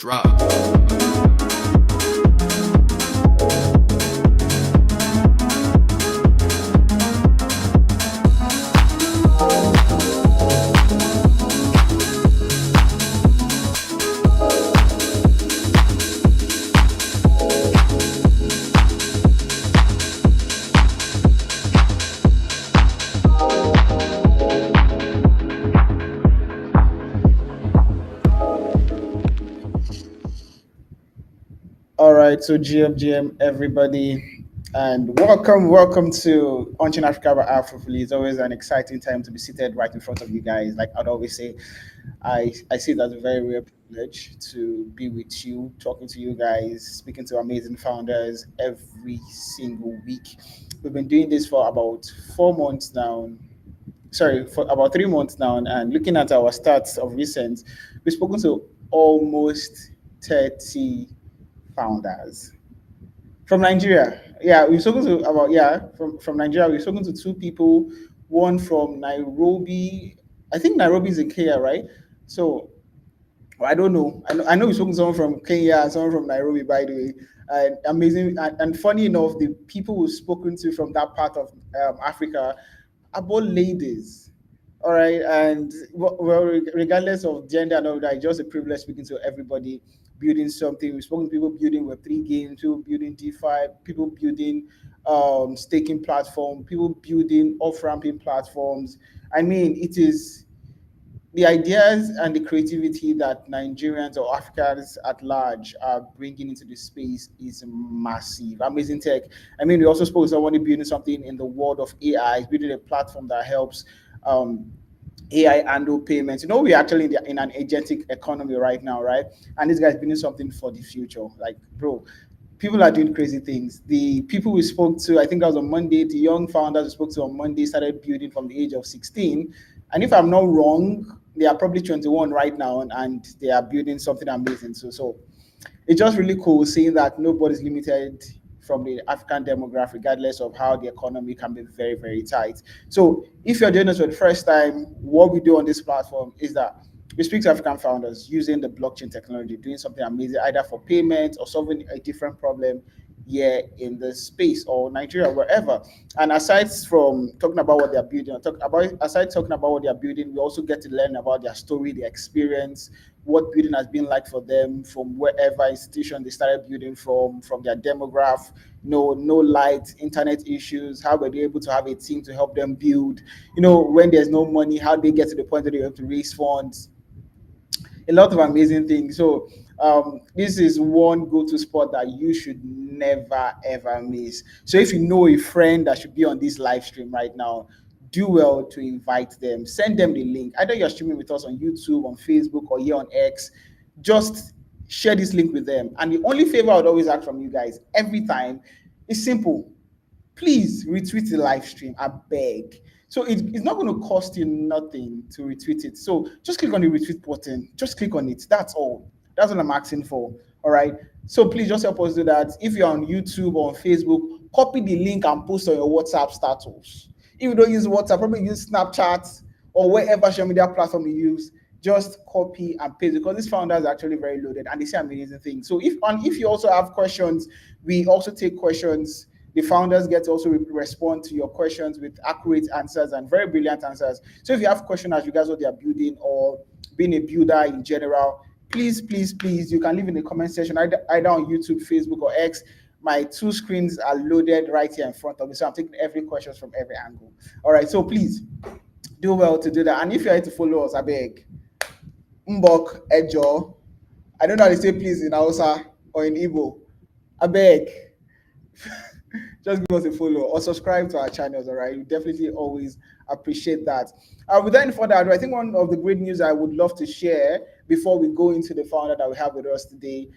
Drop. All right, so GM, everybody, and welcome to Launching Africa by Afrofully. It's always an exciting time to be seated right in front of you guys. Like I'd always say, I see it as a very rare privilege to be with you, talking to you guys, speaking to amazing founders every single week. We've been doing this for about 4 months now. Sorry, for about 3 months now, and looking at our stats of recent, we've spoken to almost 30 founders from Nigeria. Yeah, we've spoken to about from Nigeria. We've spoken to two people, one from Nairobi. I think Nairobi is in Kenya, right? So well, I don't know. I know we've spoken to someone from Kenya and someone from Nairobi, by the way. And amazing and funny enough, the people we've spoken to from that part of Africa are both ladies. All right, and well, regardless of gender and all that, it's just a privilege speaking to everybody building something. We've spoken to people building Web3 games, people building DeFi, people building staking platform, people building off ramping platforms. I mean, it is the ideas and the creativity that Nigerians or Africans at large are bringing into the space is massive. Amazing tech. I mean, we also spoke to somebody building something in the world of AI, building a platform that helps AI handle payments. You know, we're actually in an agentic economy right now, right? And this guy's building something for the future. Like, bro, people are doing crazy things. The people we spoke to, I think that was on Monday, the young founders we spoke to on Monday started building from the age of 16. And if I'm not wrong, they are probably 21 right now and they are building something amazing. So it's just really cool seeing that nobody's limited from the African demographic, regardless of how the economy can be very, very tight. So if you're doing this for the first time, what we do on this platform is that we speak to African founders using the blockchain technology, doing something amazing, either for payments or solving a different problem here in the space or Nigeria, wherever. And aside from talking about what they're building, aside talking about what they're building, we also get to learn about their story, their experience, what building has been like for them from wherever institution they started building from their demograph, no light, internet issues, how were they able to have a team to help them build, when there's no money, how they get to the point that they have to raise funds, a lot of amazing things. So this is one go-to spot that you should never ever miss. So if you know a friend that should be on this live stream right now, do well to invite them. Send them the link. Either you're streaming with us on YouTube, on Facebook, or here on X. Just share this link with them. And the only favor I would always ask from you guys every time is simple: please retweet the live stream. I beg. So it's not going to cost you nothing to retweet it. So just click on the retweet button. Just click on it. That's all. That's what I'm asking for. All right. So please just help us do that. If you're on YouTube or on Facebook, copy the link and post on your WhatsApp status. If you don't use WhatsApp, probably use Snapchat or whatever social media platform you use. Just copy and paste, because these founders are actually very loaded and they say amazing things. So if you also have questions, we also take questions. The founders get to also respond to your questions with accurate answers and very brilliant answers. So if you have questions as regards what they are building or being a builder in general, please, please, please, you can leave in the comment section, either on YouTube, Facebook, or X. My two screens are loaded right here in front of me, so I'm taking every question from every angle. All right, so please do well to do that. And if you're here to follow us, I beg, Mbok, Ejo, I don't know how to say please in Hausa or in Igbo. I beg. Just give us a follow or subscribe to our channels. All right, we definitely always appreciate that. Without any further ado, I think one of the great news I would love to share before we go into the founder that we have with us today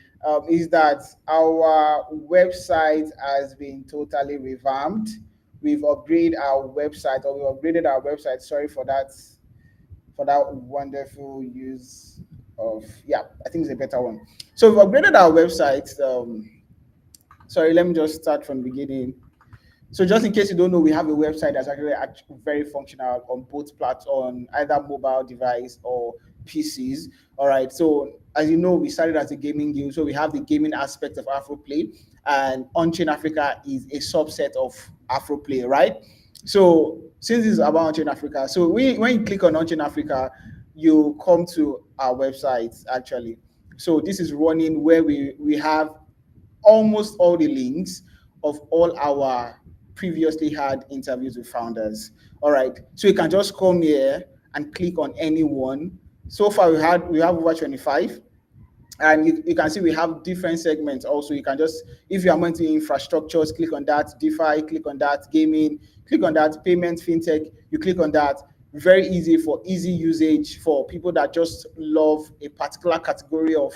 is that our website has been totally revamped. We've upgraded our website, or we upgraded our website. Sorry for that wonderful use of, yeah, I think it's a better one. So we've upgraded our website. Sorry, let me just start from the beginning. So just in case you don't know, we have a website that's actually very functional on both platforms, on either mobile device or PCs. All right. So as you know, we started as a gaming guild, so we have the gaming aspect of Afroplay, and On-Chain Africa is a subset of Afroplay, right? So since this is about On-Chain Africa, so when you click on On-Chain Africa, you come to our website actually. So this is running where we have almost all the links of all our previously had interviews with founders. All right. So you can just come here and click on any one. So far we have over 25, and you can see we have different segments also. You can just, if you are into infrastructures, click on that. DeFi, click on that. Gaming, click on that. Payment, fintech, you click on that. Very easy for easy usage for people that just love a particular category of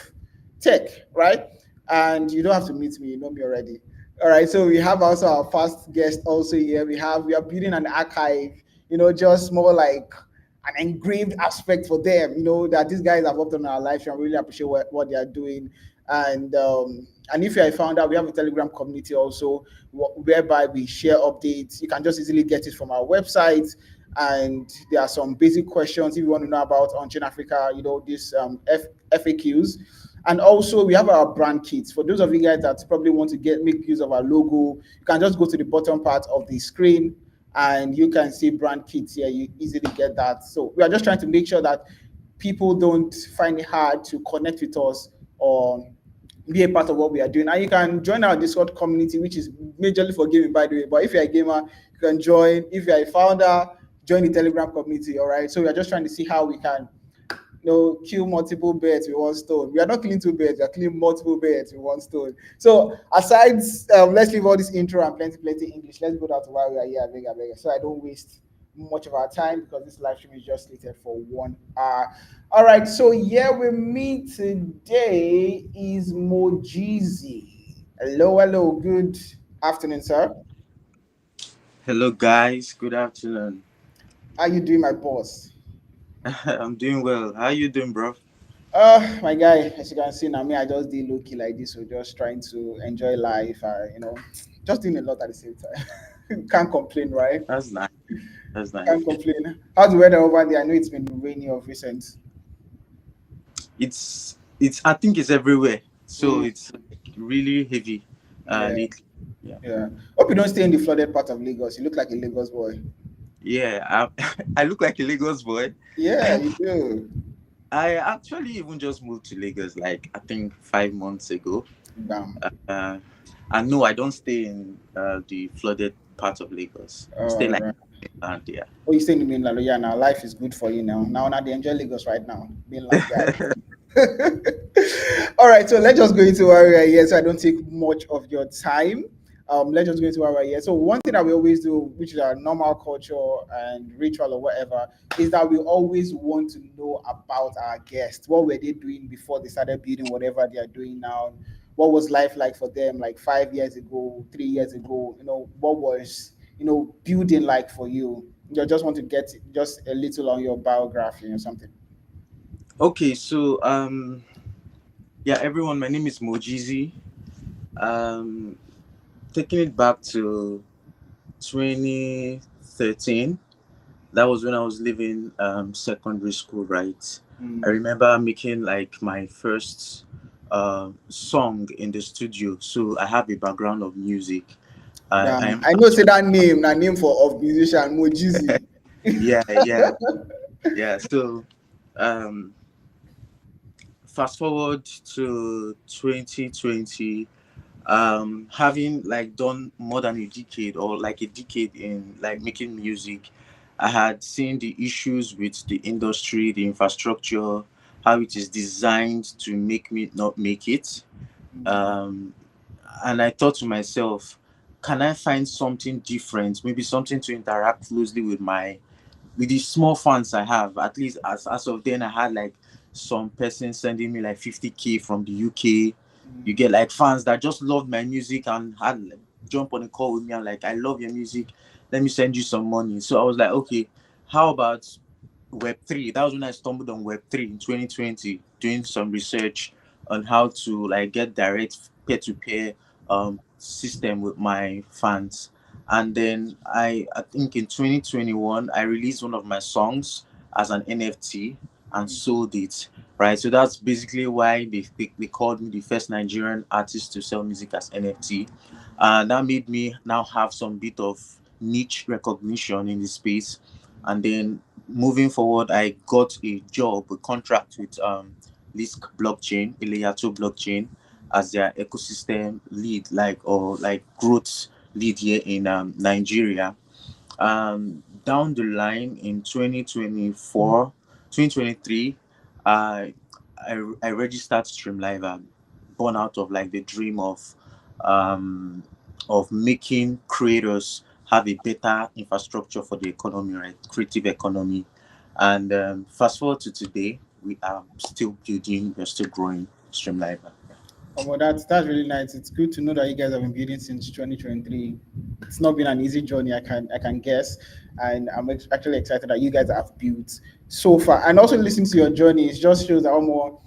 tech, right? And you don't have to meet me, you know me already. All right, so we have also our first guest also here. We are building an archive, just more like an engraved aspect for them, that these guys have worked on our lives, and I really appreciate what they are doing. And if you're a founder, we have a Telegram community also, whereby we share updates. You can just easily get it from our website. And there are some basic questions if you want to know about On-Chain Africa, these FAQs. And also we have our brand kits. For those of you guys that probably want to make use of our logo, you can just go to the bottom part of the screen and you can see brand kits here. You easily get that. So we are just trying to make sure that people don't find it hard to connect with us or be a part of what we are doing. And you can join our Discord community, which is majorly for gaming, by the way. But if you're a gamer, you can join. If you're a founder, join the Telegram community. All right. So we are just trying to see how we can kill multiple birds with one stone. We are not killing two birds, we are killing multiple birds with one stone. So aside, let's leave all this intro and plenty English. Let's go down to why we are here, I beg, so I don't waste much of our time, because this live stream is just slated for 1 hour. All right, so here with me today is Mojeezy. Hello, good afternoon, sir. Hello, guys. Good afternoon. How you doing, my boss? I'm doing well. How you doing, bro? My guy, as you can see now, me, I just did low key like this, so just trying to enjoy life. Just doing a lot at the same time. Can't complain, right? That's nice. That's Can't nice. complain. How's the weather over there? I know it's been rainy of recent. It's. I think it's everywhere. So Mm, it's like really heavy. yeah, Lately. Yeah. yeah. Hope you don't stay in the flooded part of Lagos. You look like a Lagos boy. Yeah. I look like a Lagos boy. Yeah, you do. I actually even just moved to Lagos like I think 5 months ago. Bam. Uh, and no, I don't stay in the flooded part of Lagos. I stay All like right. around there. Oh, you stay in the mainland. Oh, yeah, now life is good for you now. Now they enjoy Lagos right now. Mainland guy. All right, so let's just go into where we are here, so I don't take much of your time. Let's just go into where we are here. So one thing that we always do, which is our normal culture and ritual or whatever, is that we always want to know about our guests. What were they doing before they started building whatever they are doing now? What was life like for them, like 5 years ago, 3 years ago? What was building like for you? You just want to get just a little on your biography or something. Okay, so yeah, everyone. My name is Mojeezy. Um, Taking it back to 2013, that was when I was leaving secondary school, right? I Mm. remember making like my first song in the studio. So I have a background of music. I am I know say actually, that name for of musician Mojizi. yeah, yeah, yeah. So um, fast forward to 2020, having like done more than a decade or like a decade in like making music, I had seen the issues with the industry, the infrastructure, how it is designed to make me not make it. um, and I thought to myself, can I find something different, maybe something to interact closely with my with the small fans I have. At least as of then, I had like some person sending me like 50K from the UK. You get like fans that just loved my music and had like, jump on a call with me and like, I love your music. Let me send you some money. So I was like, okay, how about Web3? That was when I stumbled on Web3 in 2020, doing some research on how to like get direct peer-to-peer system with my fans. And then I think in 2021 I released one of my songs as an NFT. and sold it, right? So that's basically why they called me the first Nigerian artist to sell music as NFT. And that made me now have some bit of niche recognition in the space. And then moving forward, I got a job, a contract with Lisk blockchain, Eleyato blockchain, as their ecosystem lead, like growth lead here in Nigeria. Down the line in 2024, 2023, I I registered Streamlivr, born out of like the dream um of making creators have a better infrastructure for the economy, right? Creative economy. And fast forward to today, we are still building, we're still growing Streamlivr. Oh, well, that's really nice. It's good to know that you guys have been building since 2023. It's not been an easy journey, I can guess, and I'm actually excited that you guys have built so far. And also listening to your journey, it just shows how more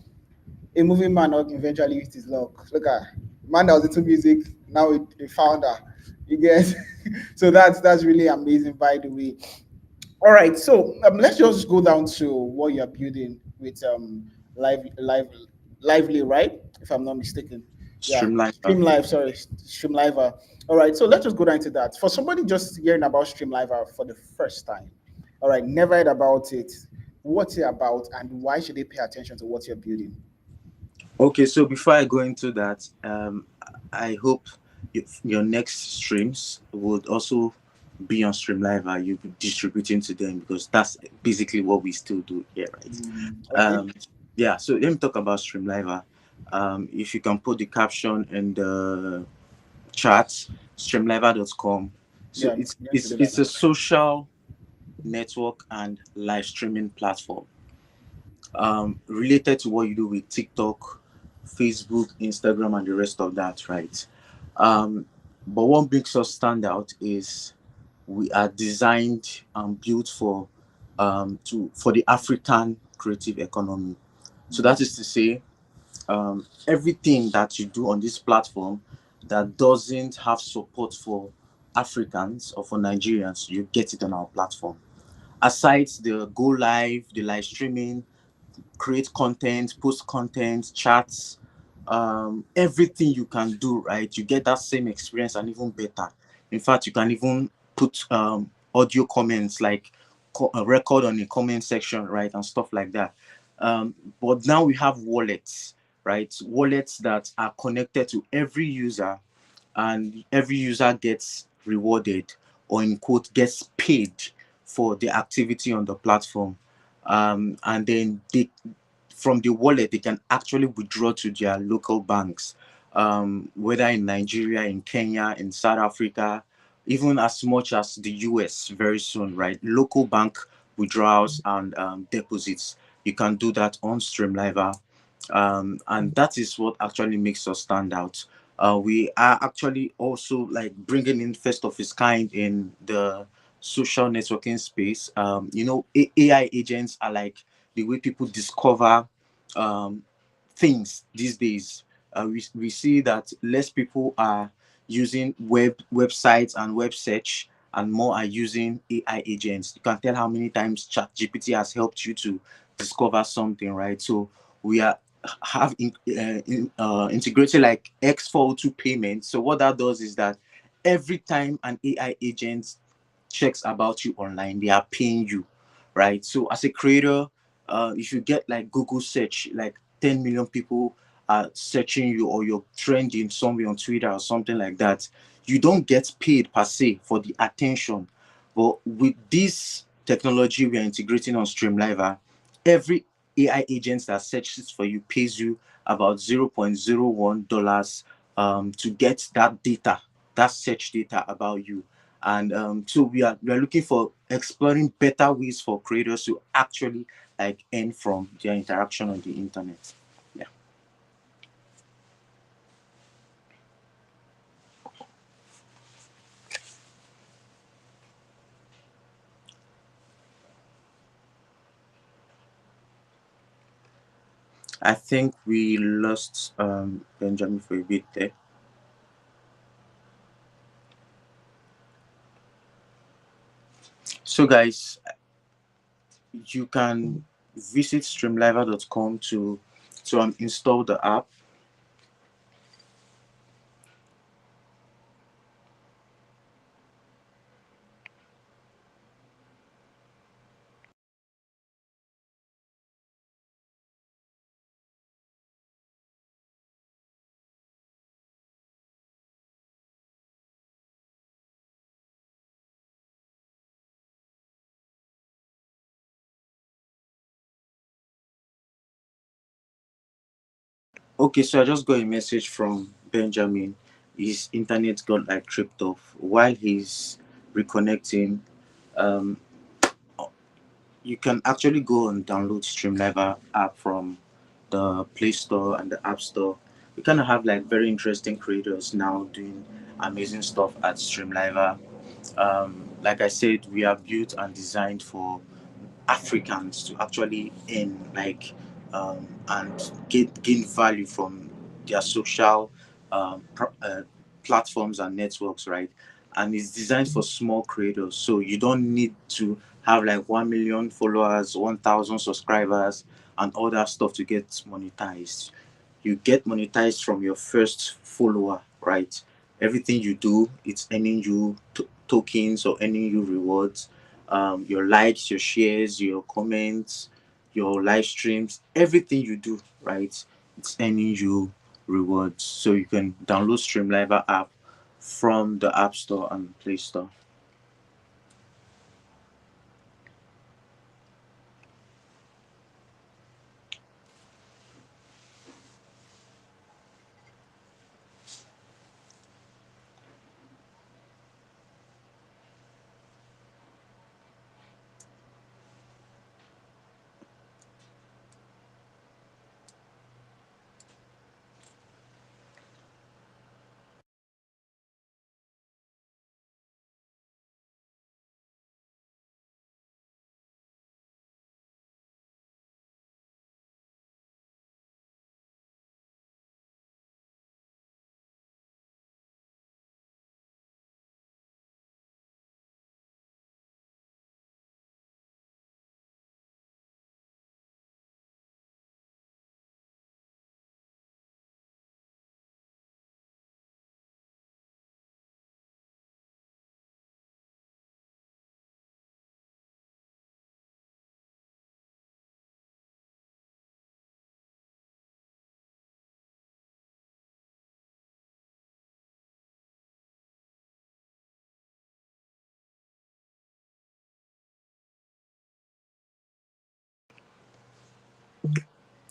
a moving man not eventually hit his luck. Look at man that was into music, now a founder. You guys, so that's really amazing. By the way, all right, so let's just go down to what you're building with lively, right? If I'm not mistaken. Yeah, Streamlivr. Streamlive, sorry, Streamliver. All right, so let's just go down into that. For somebody just hearing about Streamliver for the first time, all right, never heard about it. What's it about, and why should they pay attention to what you're building? Okay, so before I go into that, I hope your next streams would also be on Streamlive and you'll be distributing to them, because that's basically what we still do here, right? Okay. Um, yeah, so let me talk about Streamlive. If you can put the caption in the chat, streamliver.com. So Yeah, I'm it's going to it's do that it's a now. social network and live streaming platform related to what you do with TikTok, Facebook, Instagram, and the rest of that, right? Um, but what makes us stand out is we are designed and built for the African creative economy. So that is to say, everything that you do on this platform that doesn't have support for Africans or for Nigerians, you get it on our platform. Aside the go live, the live streaming, create content, post content, chats, everything you can do, right? You get that same experience and even better. In fact, you can even put audio comments, like a record on the comment section, right? And stuff like that. But now we have wallets, right? Wallets that are connected to every user, and every user gets rewarded, or in quote gets paid for the activity on the platform. And then they, from the wallet, they can actually withdraw to their local banks, whether in Nigeria, in Kenya, in South Africa, even as much as the US very soon, right? Local bank withdrawals and deposits. You can do that on Streamlivr. And that is what actually makes us stand out. We are actually also like bringing in first of its kind in the social networking space. AI agents are like the way people discover um, things these days. We see that less people are using websites and web search, and more are using AI agents. You can tell how many times ChatGPT has helped you to discover something, right? So we are integrated like X402 payments. So what that does is that every time an AI agent checks about you online, they are paying you, right? So as a creator, if you get like Google search, like 10 million people are searching you, or you're trending somewhere on Twitter or something like that, you don't get paid per se for the attention. But with this technology we are integrating on Streamlivr, every AI agent that searches for you pays you about $0.01 to get that data, that search data about you. And so we are looking for exploring better ways for creators to actually like earn from their interaction on the internet. Yeah. I think we lost Benjamin for a bit there. So guys, you can visit streamlivr.com to install the app. Okay, so I just got a message from Benjamin. His internet got like tripped off while he's reconnecting. Um, you can actually go and download Streamlivr app from the Play Store and the App Store. We kind of have like very interesting creators now doing amazing stuff at Streamlivr. Like I said, we are built and designed for Africans to actually earn like and gain value from their social platforms and networks, right? And it's designed for small creators, so you don't need to have like 1 million followers, 1,000 subscribers, and all that stuff to get monetized. You get monetized from your first follower, right? Everything you do, it's earning you tokens or earning you rewards. Your likes, your shares, your comments, your live streams, everything you do, right? It's earning you rewards. So you can download Streamlivr app from the App Store and Play Store.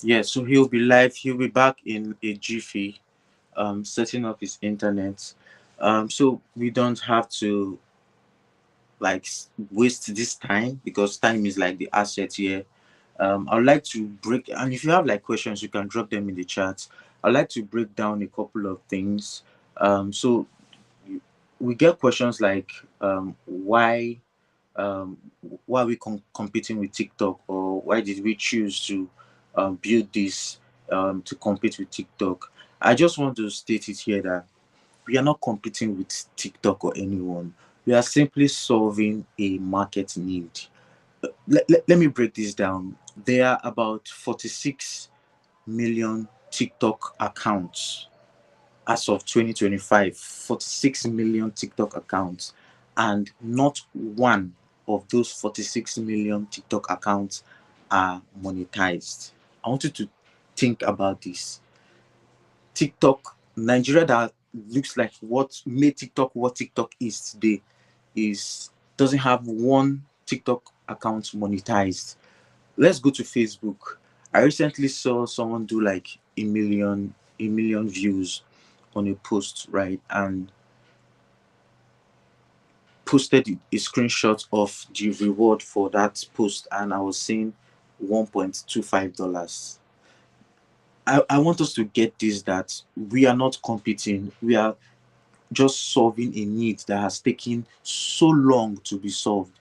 Yeah, so he'll be live. He'll be back in a jiffy, setting up his internet. So we don't have to like waste this time because time is like the asset here. I'd like to break, and if you have like questions, you can drop them in the chat. I'd like to break down a couple of things. So we get questions like um, why are we competing with TikTok, or why did we choose to build this to compete with TikTok? I just want to state it here that we are not competing with TikTok or anyone. We are simply solving a market need. Let me break this down. There are about 46 million TikTok accounts as of 2025. 46 million TikTok accounts, and not one of those 46 million TikTok accounts are monetized. I want you to think about this. TikTok, Nigeria, that looks like what made TikTok what TikTok is today, is doesn't have one TikTok account monetized. Let's go to Facebook. I recently saw someone do like a million views on a post, right? And posted a screenshot of the reward for that post, and I was seeing $1.25. I want us to get this, that we are not competing. We are just solving a need that has taken so long to be solved.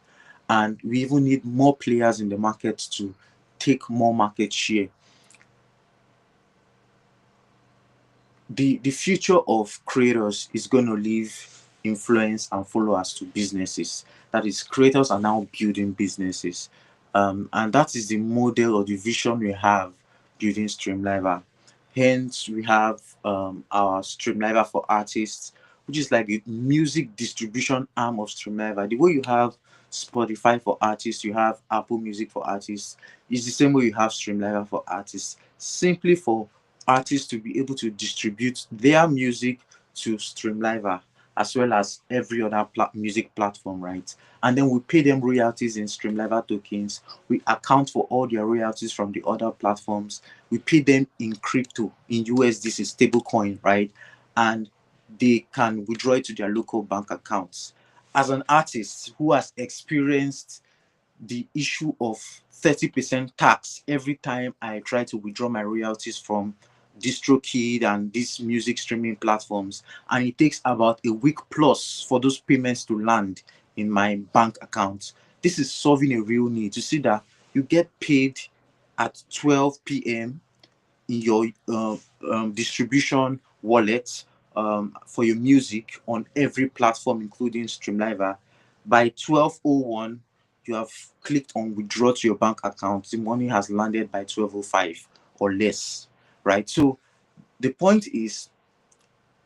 And we even need more players in the market to take more market share. The future of creators is going to leave influence and followers to businesses. That is, creators are now building businesses. And that is the model or the vision we have building Streamlivr. Hence, we have our Streamlivr for artists, which is like the music distribution arm of Streamlivr. The way you have Spotify for artists, you have Apple Music for artists, is the same way you have Streamlivr for artists. Simply for artists to be able to distribute their music to Streamlivr as well as every other music platform, right? And then we pay them royalties in Streamlivr tokens. We account for all their royalties from the other platforms. We pay them in crypto, in USDC, stable coin, right? And they can withdraw it to their local bank accounts. As an artist who has experienced the issue of 30% tax every time I try to withdraw my royalties from DistroKid and these music streaming platforms, and it takes about a week plus for those payments to land in my bank account. This is solving a real need to see that you get paid at 12 p.m. in your distribution wallet for your music on every platform, including Streamlivr. By 12:01, you have clicked on withdraw to your bank account. The money has landed by 12:05 or less, right? So the point is,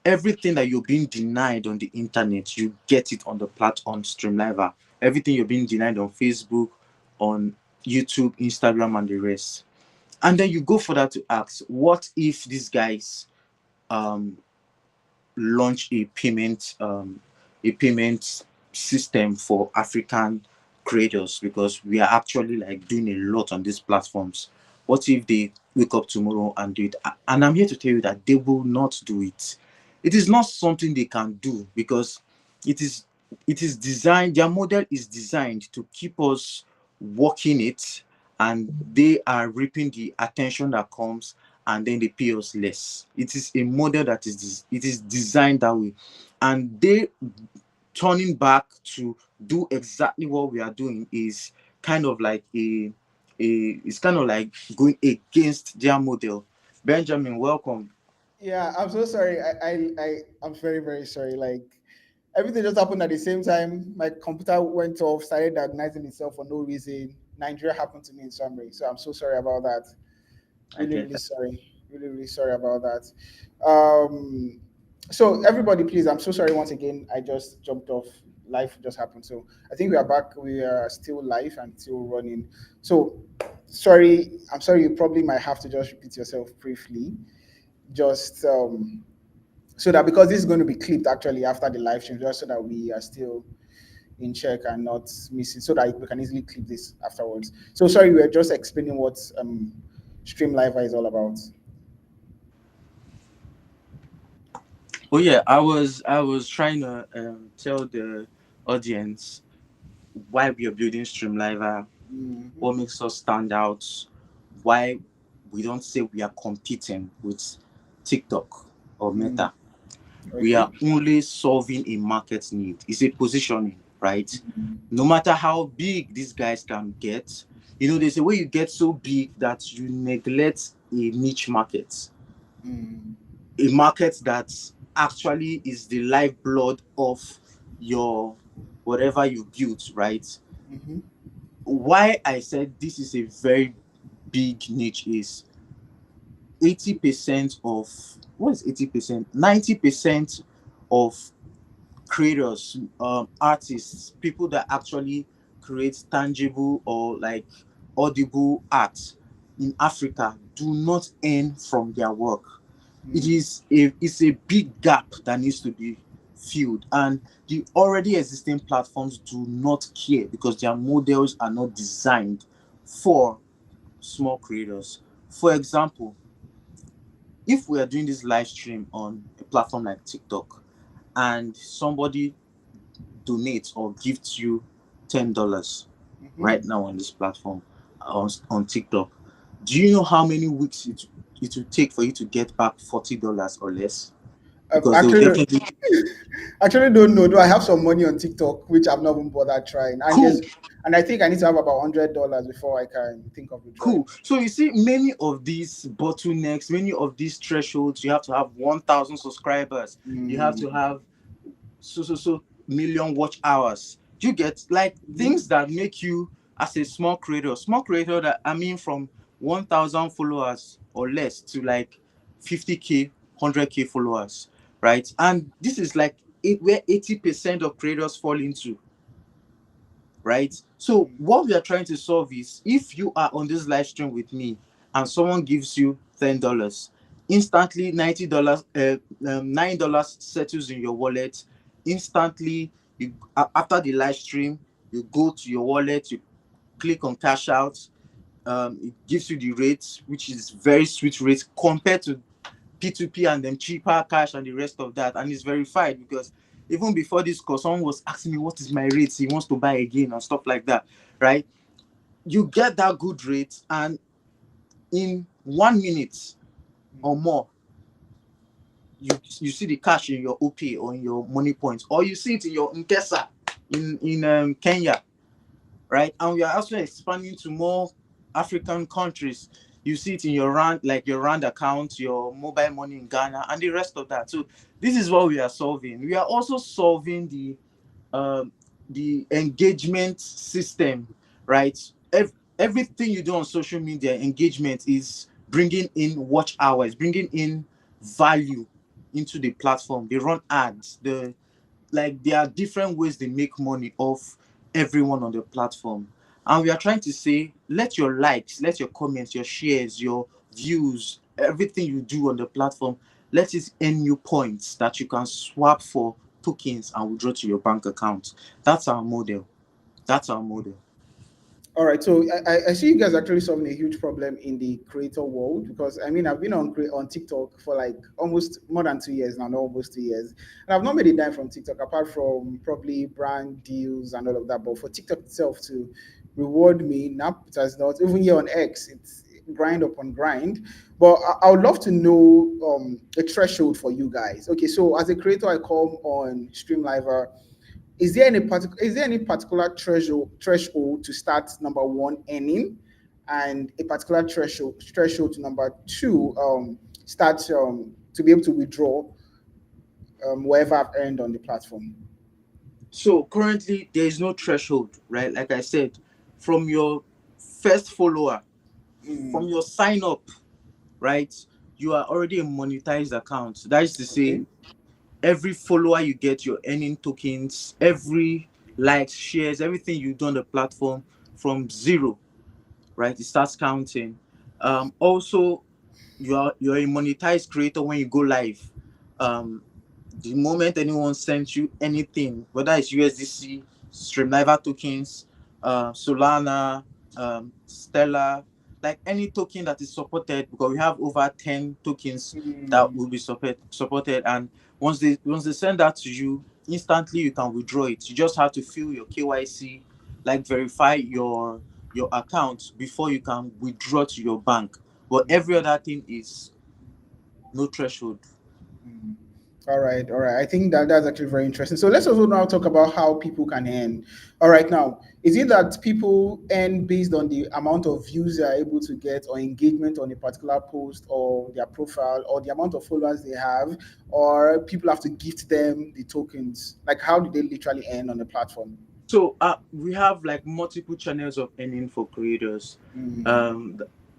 everything that you're being denied on the internet, you get it on the platform Streamlivr. Everything you're being denied on Facebook, on YouTube, Instagram, and the rest. And then you go further to ask, what if these guys um, launch a payment system for African creators? Because we are actually like doing a lot on these platforms. What if they wake up tomorrow and do it? And I'm here to tell you that they will not do it. It is not something they can do because it is it is designed, their model is designed to keep us working it, and they are reaping the attention that comes, and then they pay us less. It is a model that it is designed that way, and they turning back to do exactly what we are doing is kind of like it's kind of like going against their model. Benjamin, welcome. Yeah, I'm so sorry. I'm very, very sorry. Like everything just happened at the same time. My computer went off, started diagnosing itself for no reason. Nigeria happened to me in summary. So I'm so sorry about that. I Really, get really that. sorry. Really, really sorry about that. Um, so everybody, please, I'm so sorry once again. I just jumped off. Life just happened. So I think we are back. We are still live and still running. So sorry. I'm sorry. You probably might have to just repeat yourself briefly. Just so that because this is going to be clipped actually after the live stream, just so that we are still in check and not missing, so that we can easily clip this afterwards. So sorry, we were just explaining what Streamlivr is all about. Oh yeah, I was trying to tell the audience why we are building Streamlivr, Mhm. what makes us stand out, why we don't say we are competing with TikTok or Mm, Meta. We okay. are only solving a market need. It's a positioning, right? Mm, No matter how big these guys can get, there's a way you get so big that you neglect a niche market, mm, a market that actually is the lifeblood of your whatever you built, right? mhm, Why I said this is a very big niche is 80% of what is 80%? 90% of creators, artists, people that actually create tangible or like audible art in Africa do not earn from their work. mm, It's a big gap that needs to be filled, and the already existing platforms do not care because their models are not designed for small creators. For example, if we are doing this live stream on a platform like TikTok and somebody donates or gifts you $10 mhm. right now on this platform, on TikTok, do you know how many weeks it will take for you to get back $40 or less? Because they will Actually, definitely actually don't know. Do I have some money on TikTok which I've not even bothered trying? cool. And I think I need to have about $100 before I can think of withdrawing. Cool. So you see, many of these bottlenecks, many of these thresholds, you have to have 1,000 subscribers. You have Mm, to have so million watch hours. You get like mhm, things that make you. as a small creator that I mean from 1,000 followers or less to like 50K, 100K followers, right? And this is like where 80% of creators fall into, right? So what we are trying to solve is, if you are on this live stream with me and someone gives you $10, instantly $9 settles in your wallet. Instantly, after the live stream, you go to your wallet, you click on cash out. It gives you the rate, which is very sweet rate compared to P2P and then cheaper cash and the rest of that. And it's verified, because even before this call, someone was asking me what is my rate. He wants to buy again and stuff like that, right? You get that good rate, and in 1 minute or more, you see the cash in your OP or in your money points, or you see it in your Mpesa in Kenya, right? And we are also expanding to more African countries. You see it in your rand, like your rand account, your mobile money in Ghana, and the rest of that. So this is what we are solving. We are also solving the engagement system, right? Everything you do on social media, engagement is bringing in watch hours, bringing in value into the platform. They run ads. There are different ways they make money off everyone on the platform. And we are trying to say, let your likes, let your comments, your shares, your views, everything you do on the platform, let it earn you points that you can swap for tokens and withdraw to your bank account. That's our model. That's our model. All right, so I see you guys actually solving a huge problem in the creator world, because I mean I've been on TikTok for like almost more than 2 years now, not almost 2 years, and I've not made a dime from TikTok apart from probably brand deals and all of that. But for TikTok itself to reward me, now it has not. Even here on X, it's grind upon grind. But I would love to know a threshold for you guys. Okay, so as a creator, I come on Streamlivr. Is there any particular threshold to start number one earning, and a particular threshold to number two start to be able to withdraw whatever I've earned on the platform? So currently there is no threshold, right? Like I said, from your first follower, from Mm, your sign up, right? You are already a monetized account. That is to say, okay. every follower you get, you're earning tokens. Every likes, shares, everything you do on the platform from zero, right? It starts counting. Also, you're a monetized creator when you go live. Um, the moment anyone sends you anything, whether it's USDC, Streamlivr tokens, Solana, Stellar, like any token that is supported, because we have over 10 tokens that Mm, will be supported. And once they send that to you, instantly you can withdraw it. You just have to fill your KYC, like verify your account before you can withdraw to your bank. But every other thing is no threshold. mm. All right, all right. I think that's actually very interesting. So let's also now talk about how people can earn. All right, now is it that people earn based on the amount of views they are able to get, or engagement on a particular post or their profile, or the amount of followers they have, or people have to gift them the tokens? Like, how do they literally earn on the platform? So we have like multiple channels of earning for creators, Mm,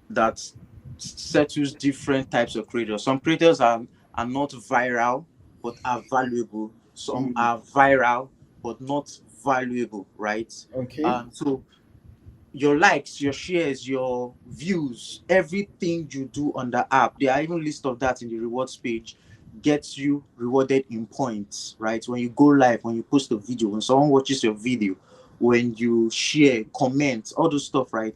that settles different types of creators. Some creators are not viral but are valuable. Some mm, are viral but not valuable, right? okay. So your likes, your shares, your views, everything you do on the app, there are even list of that in the rewards page, gets you rewarded in points, right? When you go live, when you post a video, when someone watches your video, when you share, comment, all those stuff, right?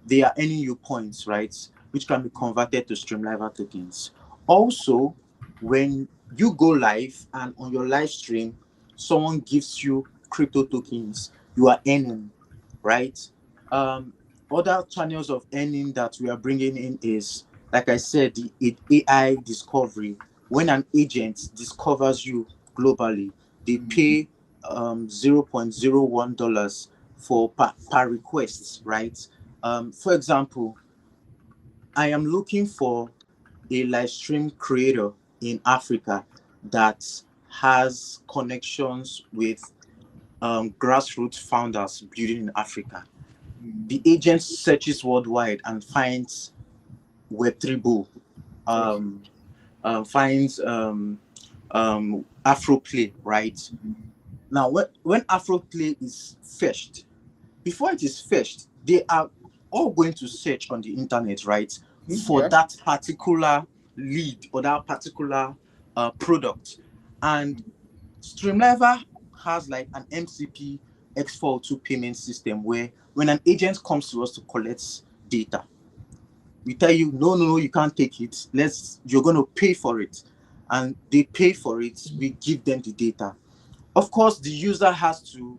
They are earning you points, right? Which can be converted to Streamlivr tokens. Also, when you go live and on your live stream, someone gives you crypto tokens, you are earning, right? um Other channels of earning that we are bringing in is, like I said, the AI discovery. When an agent discovers you globally, they Mm, pay $0.01 for per request, right? For example, I am looking for a live stream creator in Africa that has connections with grassroots founders building in Africa. The agent searches worldwide and finds Web3 Bull, Okay. um, finds Afroplay, right? Now, when Afroplay is fetched, before it is fetched, they are all going to search on the internet, right, for Yeah. that particular lead or that particular product. And Streamlivr has like an MCP X402 payment system where when an agent comes to us to collect data, we tell you, no, no, no, you can't take it. You're going to pay for it. And they pay for it. We give them the data. Of course, the user has to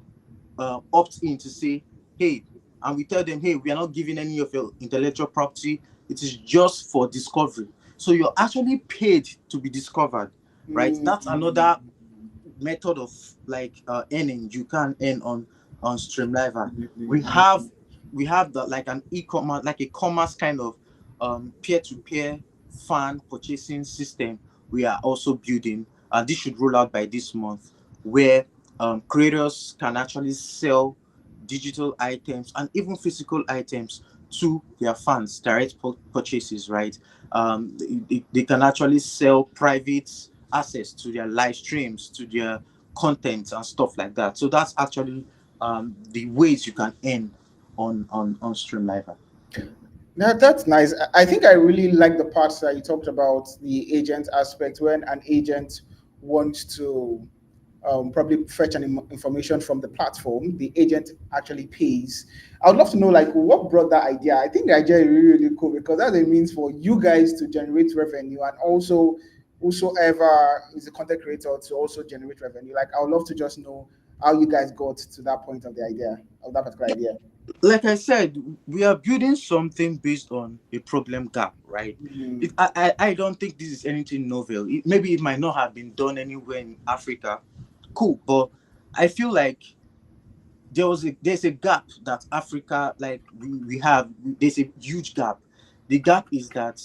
opt in to say, hey, and we tell them, hey, we are not giving any of your intellectual property. It is just for discovery. So you're actually paid to be discovered, right? That's another method of like earning you can earn on Streamlivr. We have we have the like an e-commerce, like a commerce kind of peer-to-peer fan purchasing system we are also building, and this should roll out by this month, where creators can actually sell digital items and even physical items to their fans, direct purchases, right? They can actually sell private access to their live streams, to their content and stuff like that. So that's actually the ways you can earn on Streamlivr. Now that's nice. I think I really like the parts that you talked about the agent aspect when an agent wants to probably fetch an information from the platform, the agent actually pays. I would love to know like what brought that idea. I think the idea is really, really cool because that's a means for you guys to generate revenue and also whosoever is a content creator to also generate revenue. Like I would love to just know how you guys got to that point of the idea, of that particular idea. Like I said, we are building something based on a problem gap, right? Mm, I don't think this is anything novel. Maybe it might not have been done anywhere in Africa. Cool, but I feel like there's a gap that Africa, like we have, there's a huge gap. The gap is that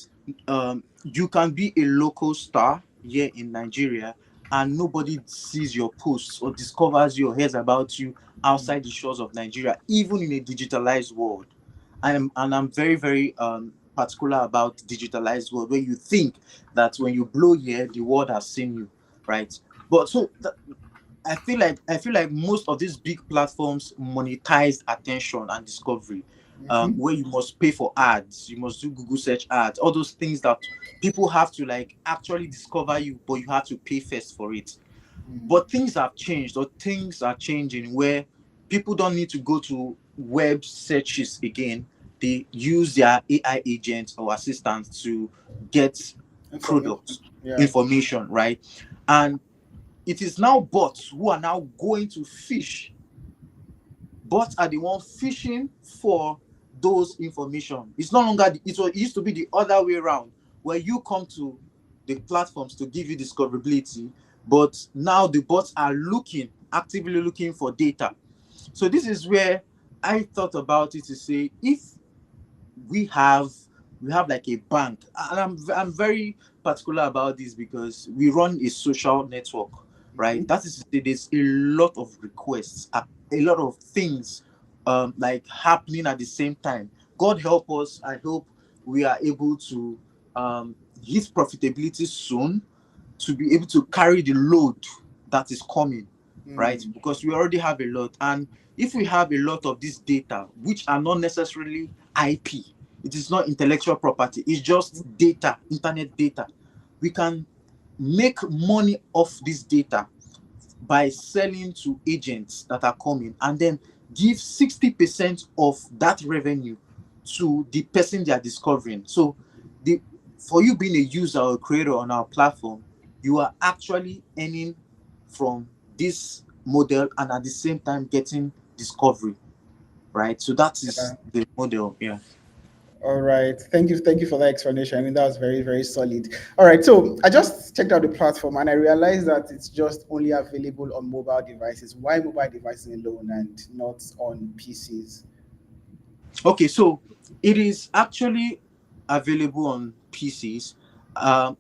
you can be a local star here in Nigeria and nobody sees your posts or discovers you or hears about you outside the shores of Nigeria, even in a digitalized world. I'm very, very particular about digitalized world where you think that when you blow here, the world has seen you, right? But so I feel like most of these big platforms monetize attention and discovery, mhm, where you must pay for ads, you must do Google search ads, all those things that people have to like actually discover you, but you have to pay first for it. But things have changed, or things are changing where people don't need to go to web searches again. They use their AI agents or assistants to get information. products, Yeah. information, right? And it is now bots who are now going to fish. Bots are the one fishing for those information. It's no longer it used to be the other way around, where you come to the platforms to give you discoverability, but now the bots are actively looking for data. So this is where I thought about it to say, if we have we have like a bank, and I'm very particular about this because we run a social network, right? Mhm. That is to say, there's a lot of requests, a lot of things like happening at the same time. God help us. I hope we are able to hit profitability soon, to be able to carry the load that is coming, right? Mm. Because we already have a lot. And if we have a lot of this data, which are not necessarily IP, it is not intellectual property, it's just data, internet data. We can make money off this data by selling to agents that are coming and then give 60% of that revenue to the person they are discovering. So the for you being a user or a creator on our platform, you are actually earning from this model and at the same time getting discovery, right? So that is Yeah. the model. Yeah. All right. Thank you for that explanation. I mean, that was very, very solid. All right. So I just checked out the platform and I realized that it's just only available on mobile devices. Why mobile devices alone and not on PCs? Okay, so it is actually available on PCs,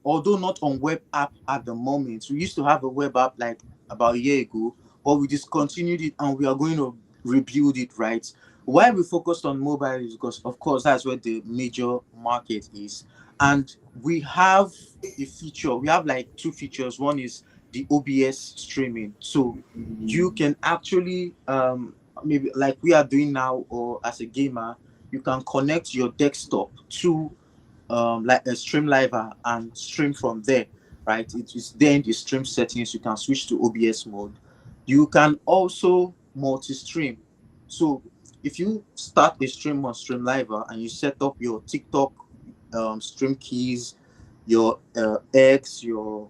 although not on web app at the moment. We used to have a web app like about a year ago, but we discontinued it and we are going to rebuild it, right? Why we focused on mobile is because, of course, that's where the major market is, and we have a feature. We have like two features. One is the OBS streaming, so you can actually maybe like we are doing now, or as a gamer, you can connect your desktop to like a Streamlivr and stream from there, right? It is there in the stream settings. You can switch to OBS mode. You can also multi-stream. So if you start a stream on Streamlivr and you set up your TikTok stream keys, your X, your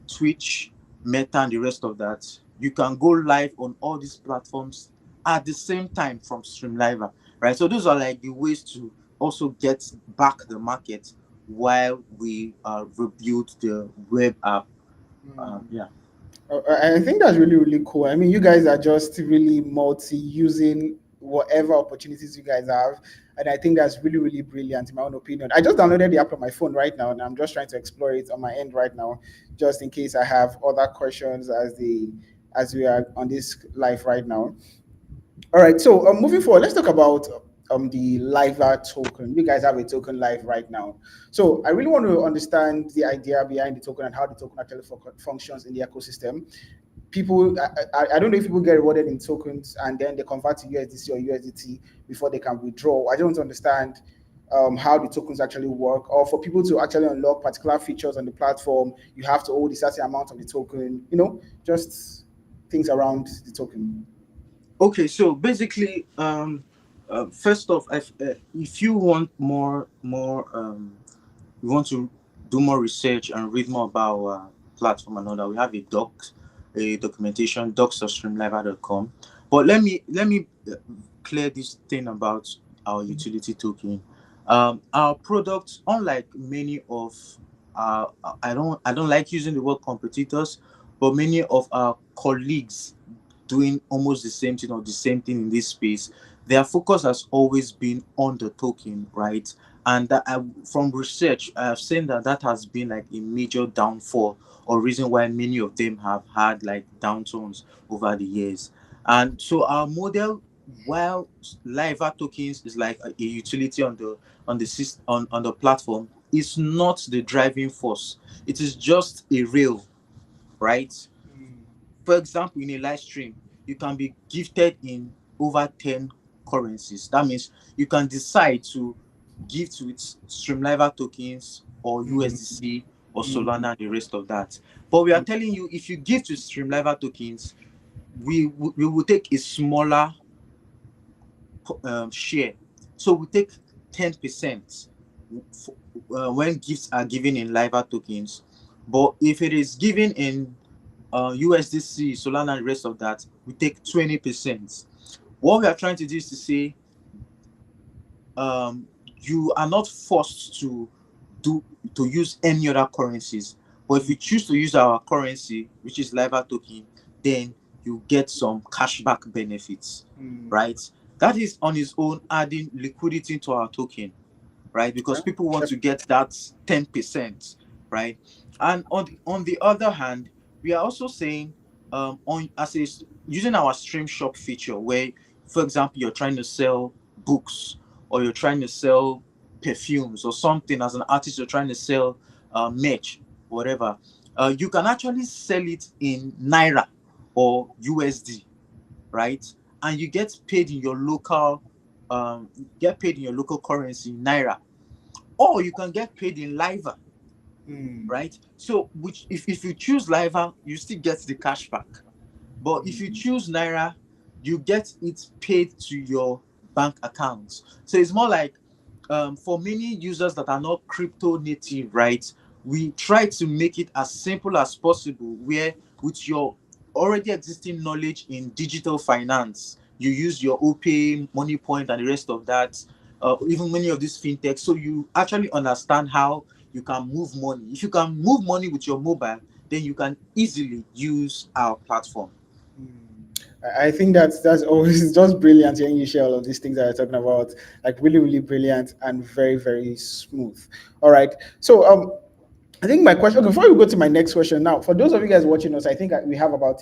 Twitch, Meta, and the rest of that, you can go live on all these platforms at the same time from Streamlivr, right? So those are like the ways to also get back the market while we rebuild the web app. Yeah. I think that's really, really cool. I mean, you guys are just really multi using whatever opportunities you guys have. And I think that's really, really brilliant in my own opinion. I just downloaded the app on my phone right now and I'm just trying to explore it on my end right now, just in case I have other questions as we are on this live right now. All right, so moving forward, let's talk about the Liver token. You guys have a token live right now. So I really want to understand the idea behind the token and how the token actually functions in the ecosystem. People, I don't know if people get rewarded in tokens and then they convert to USDC or USDT before they can withdraw. I don't understand how the tokens actually work, or for people to actually unlock particular features on the platform, you have to hold a certain amount of the token, just things around the token. Okay, so basically, first off, if you want you want to do more research and read more about platform and all that, we have a documentation, docs.streamlivr.com. But let me clear this thing about our utility token. Our product, unlike many of I don't like using the word competitors, but many of our colleagues doing almost the same thing or the same thing in this space, their focus has always been on the token, right? And that from research, I have seen that that has been like a major downfall or reason why many of them have had like downturns over the years. And so our model, while Liver tokens is like a utility on the system on the platform, is not the driving force. It is just a rail, right? For example, in a live stream, you can be gifted in over 10 currencies. That means you can decide to gift with Streamlivr tokens or USDC or Solana and the rest of that. But we are telling you, if you gift with Streamlivr tokens, we will take a smaller share. So we take 10% when gifts are given in Liver tokens. But if it is given in USDC, Solana, and the rest of that, we take 20%. What we are trying to do is to say you are not forced do to use any other currencies. But if you choose to use our currency, which is Liver token, then you get some cashback benefits, right? That is on its own adding liquidity to our token, right? Because people want to get that 10%, right? And on the other hand, we are also saying on as a using our stream shop feature where, for example, you're trying to sell books or you're trying to sell perfumes or something as an artist, you're trying to sell merch, whatever. You can actually sell it in Naira or USD, right? And you get paid in your local currency, Naira, or you can get paid in Liver, right? So, which if you choose Liver, you still get the cash back. But if you choose Naira, you get it paid to your bank account. So it's more like for many users that are not crypto native, right? We try to make it as simple as possible, where with your already existing knowledge in digital finance, you use your OPay, MoneyPoint, and the rest of that, even many of these fintechs. So you actually understand how you can move money. If you can move money with your mobile, then you can easily use our platform. I think that's always just brilliant hearing you share all of these things that you're talking about. Like really, really brilliant and very, very smooth. All right. So I think my question, before we go to my next question now, for those of you guys watching us, I think we have about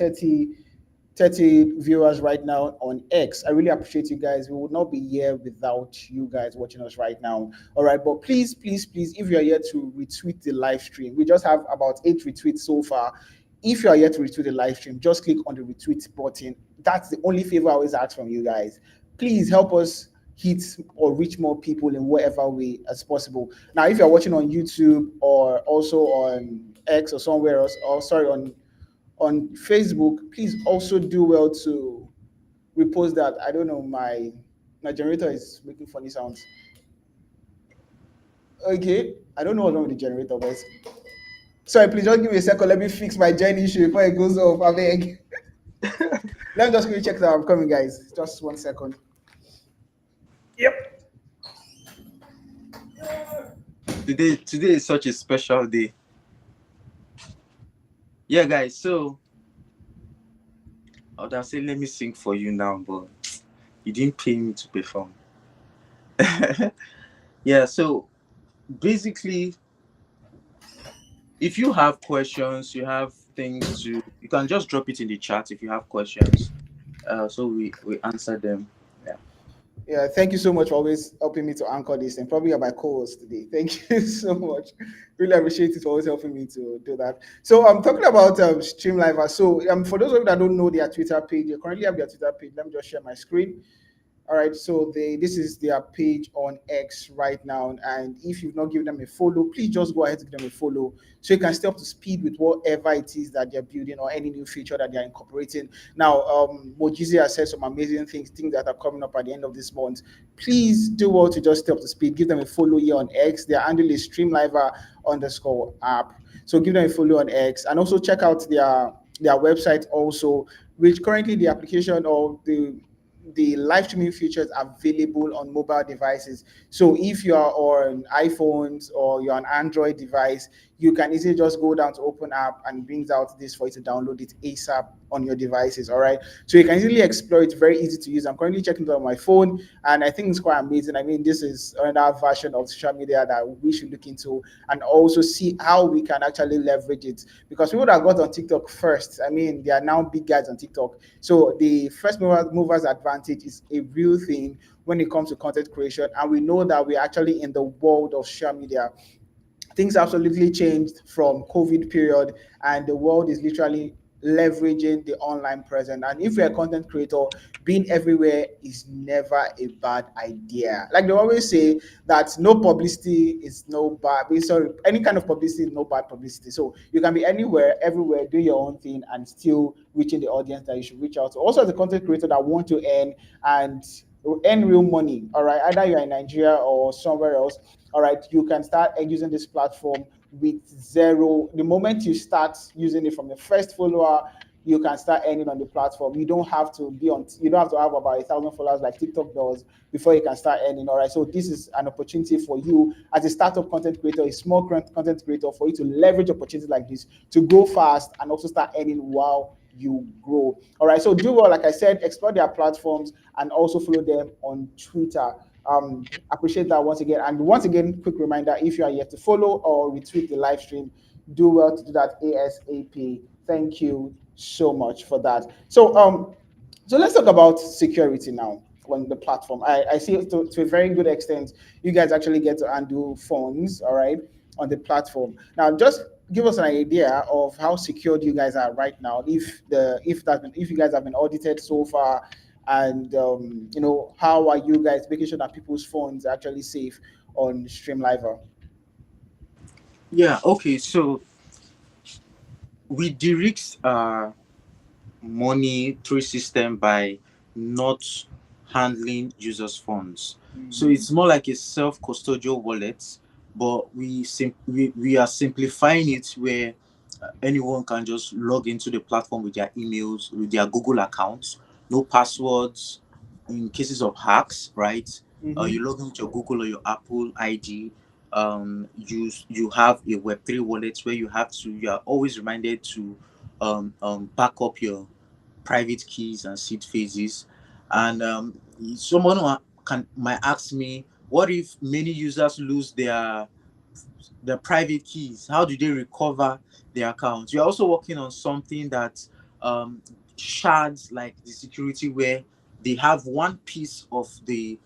30 viewers right now on X. I really appreciate you guys. We would not be here without you guys watching us right now. All right, but please, please, please, if you are here to retweet the live stream, we just have about 8 retweets so far. If you are here to retweet the live stream, just click on the retweet button. That's the only favor I always ask from you guys. Please help us hit or reach more people in whatever way as possible. Now, if you're watching on YouTube or also on X or somewhere else, or sorry, on Facebook, please also do well to repost that. I don't know, my generator is making funny sounds. Okay, I don't know what's wrong with the generator, but sorry, please just give me a second. Let me fix my gen issue before it goes off. I beg. Let me just quickly check that I'm coming, guys. Just 1 second. Yep. Today is such a special day. Yeah, guys. So I would have said, let me sing for you now, but you didn't pay me to perform. Yeah. So basically, if you have questions, you have things to, you can just drop it in the chat if you have questions. So we answer them. Yeah. Yeah, thank you so much for always helping me to anchor this, and probably you're my co-host today. Thank you so much. Really appreciate it for always helping me to do that. So I'm talking about Streamlivr. So for those of you that don't know their Twitter page, they currently have their Twitter page. Let me just share my screen. All right, so this is their page on X right now, and if you've not given them a follow, please just go ahead and give them a follow so you can stay up to speed with whatever it is that they're building or any new feature that they're incorporating. Now, Mojizi has said some amazing things that are coming up at the end of this month. Please do well to just stay up to speed. Give them a follow here on X. Their handle is Streamlivr_app. So give them a follow on X, and also check out their website also, which currently the application or the live streaming features available on mobile devices. So if you are on iPhones or you're on Android device, you can easily just go down to open app and brings out this for you to download it ASAP on your devices. All right. So you can easily explore it, very easy to use. I'm currently checking it on my phone and I think it's quite amazing. I mean, this is another version of social media that we should look into and also see how we can actually leverage it. Because people that got on TikTok first, I mean, they are now big guys on TikTok. So the first movers advantage is a real thing when it comes to content creation. And we know that we're actually in the world of social media. Things absolutely changed from COVID period, and the world is literally leveraging the online presence. And if you're a content creator, being everywhere is never a bad idea. Like they always say that no publicity is no bad. Sorry, any kind of publicity is no bad publicity. So you can be anywhere, everywhere, do your own thing, and still reaching the audience that you should reach out to. Also, as a content creator that want to earn real money, all right, either you're in Nigeria or somewhere else, all right, you can start using this platform with zero. The moment you start using it from the first follower, you can start earning on the platform. You don't have to have about 1,000 followers like TikTok does before you can start earning. All right, so this is an opportunity for you as a startup content creator, a small content creator, for you to leverage opportunities like this to go fast and also start earning while you grow. All right, so do well, like I said, explore their platforms and also follow them on Twitter. Appreciate that once again. And once again, quick reminder, if you are yet to follow or retweet the live stream, do well to do that ASAP. Thank you so much for that. So let's talk about security now on the platform. I see to a very good extent, you guys actually get to undo phones, all right, on the platform. Now, just give us an idea of how secured you guys are right now. If you guys have been audited so far, and how are you guys making sure that people's phones are actually safe on Streamlivr? Yeah. Okay. So we de-risk money through system by not handling users' funds. So it's more like a self-custodial wallet, but we are simplifying it where anyone can just log into the platform with their emails, with their Google accounts, no passwords. In cases of hacks, right? You log into your Google or your Apple ID. You have a Web3 wallet where you are always reminded to back up your private keys and seed phases. And someone might ask me, what if many users lose their private keys? How do they recover their accounts? You're also working on something that shards, like the security where they have one piece of the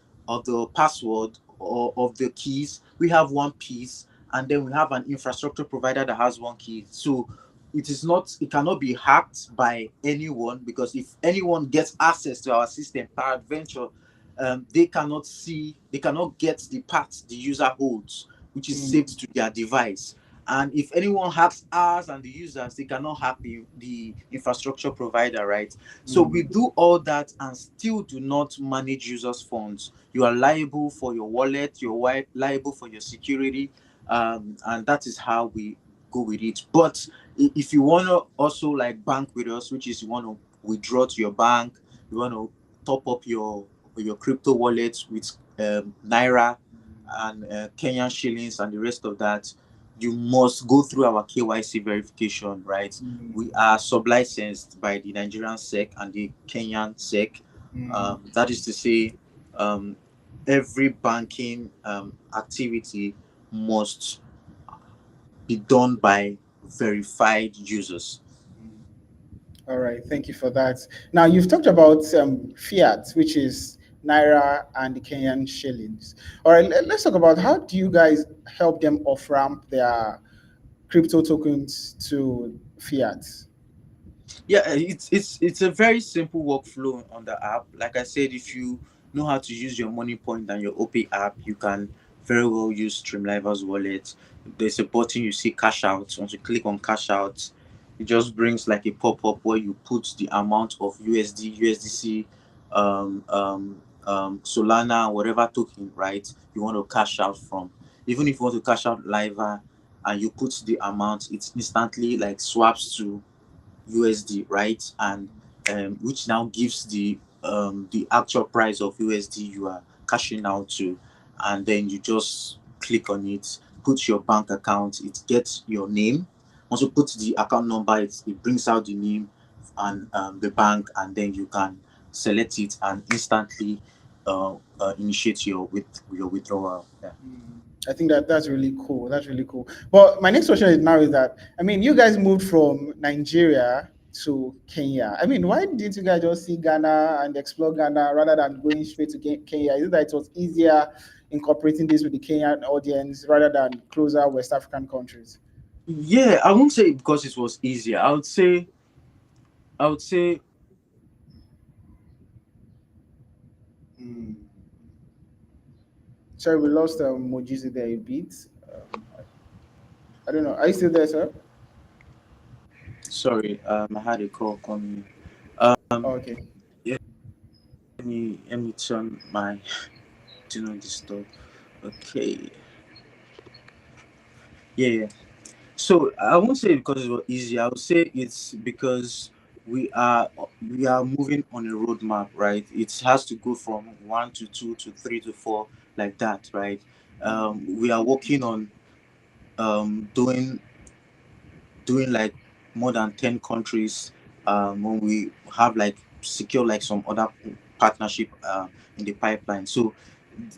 password or of the keys. We have one piece, and then we have an infrastructure provider that has one key. So it cannot be hacked by anyone, because if anyone gets access to our system peradventure, they cannot get the part the user holds, which is saved to their device. And if anyone hacks ours and the users, they cannot hack the infrastructure provider, right? So we do all that and still do not manage users' funds. You are liable for your wallet, liable for your security, and that is how we go with it. But if you want to also like bank with us, which is you want to withdraw to your bank, you want to top up your crypto wallets with naira and Kenyan shillings and the rest of that, you must go through our KYC verification, right? We are sub-licensed by the Nigerian SEC and the Kenyan SEC. That is to say, um, every banking activity must be done by verified users. All right, thank you for that. Now you've talked about fiat, which is naira and the Kenyan shillings. All right, let's talk about how do you guys help them off ramp their crypto tokens to fiat? Yeah, it's a very simple workflow on the app. Like I said, if you know how to use your money point and your OP app, you can very well use Streamlivr's wallet. There's a button you see cash out. Once you click on cash out, it just brings like a pop-up where you put the amount of USD, USDC, Solana, whatever token, right, you want to cash out from. Even if you want to cash out Liver and you put the amount, it instantly like swaps to USD, right? And which now gives the actual price of USD you are cashing out to, and then you just click on it, put your bank account, it gets your name. Once you put the account number, it brings out the name and the bank, and then you can select it and instantly initiate your withdrawal. Yeah. I think that's really cool. That's really cool. But my next question is now is that I mean, you guys moved from Nigeria to Kenya. I mean, why didn't you guys just see Ghana and explore Ghana rather than going straight to Kenya? Is it that it was easier incorporating this with the Kenyan audience rather than closer West African countries? Yeah, I won't say because it was easier. I would say Mm. Sorry, we lost Mojizi there a bit. I don't know. Are you still there, sir? sorry, I had a call coming. Okay. Yeah, let me turn my do not disturb. Okay. Yeah, yeah. So I won't say because it was easy. I would say it's because we are moving on a roadmap, right? It has to go from one to two to three to four, like that, right? We are working on doing like more than 10 countries, when we have like secure like some other partnership in the pipeline. So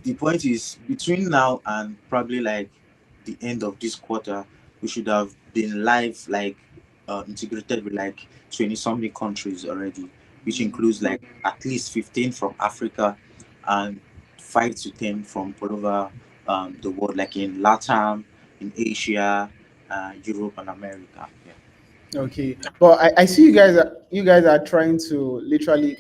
the point is, between now and probably like the end of this quarter, we should have been live, like integrated with like 20 something countries already, which includes like at least 15 from Africa and 5 to 10 from all over the world, like in Latam, in Asia, Europe, and America. Yeah. Okay. But I see you guys are trying to literally